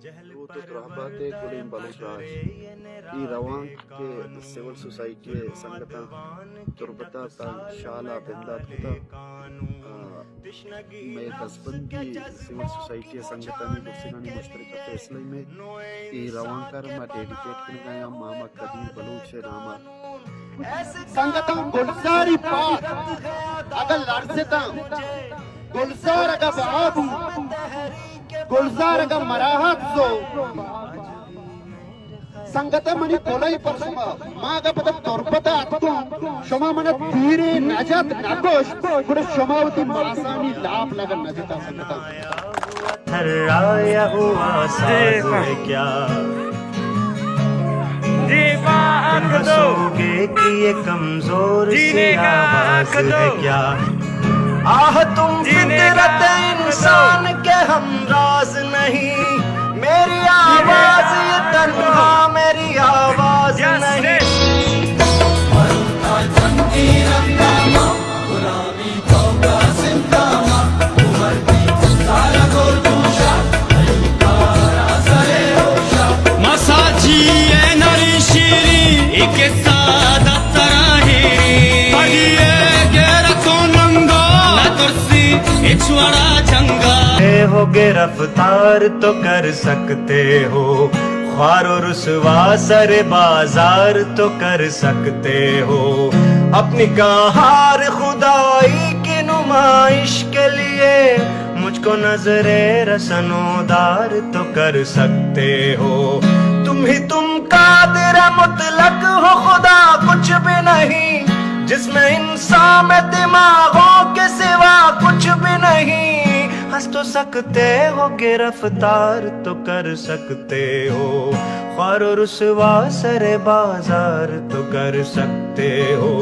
तो रहबत गुलिम बलूदाज ಈ ರವಾಂಕ್ಕೆ civil society ಸಂಘಟ ತುರ್ಬತಾ ಶಾಲಾ ಬೆಂದಾತ್ मैं दसबंदी सिविल सोसाइटी संगठन गुस्सिनानी मुश्तरका फैसले में ई रवांकर में डेडिकेट कर गया मामा कदीर बलूच नामा संगठन गुलजारी पाक अगर लड़सेता गुलजार का बाबू गुलजार का मराहत जो संगत मनी कोलाई पर शमा मागा पद तोरपता अत्तु शमा मन तीरे नजत नकोश पुरे शमावती मासानी लाभ लगन नजता संगता थर्राया हुआ साज है क्या जीवा आँख दो सोगे कि ये कमजोर सी आवाज है क्या आह तुम फितरत इंसान के हमराज नहीं मेरी आवाज ये तन्हा मेरी आवाज नहीं मसाजी नरी शीरी एक सादा तराही पगिए गेरा तो नंगा ना तुरसी इछवाड़ा जंगा हो गिरफ्तार तो कर सकते हो ख्वार और रुसवा सर बाजार तो कर सकते हो अपनी कहार खुदाई की नुमाइश के लिए मुझको नजरे रसनोदार तो कर सकते हो तुम कादिर मुतलक हो खुदा कुछ भी नहीं जिसमें इंसान में दिमागों के सिवा कुछ भी नहीं हंस तो सकते हो गिरफ्तार तो कर सकते हो ख्वार और रुसवा सरे बाजार तो कर सकते हो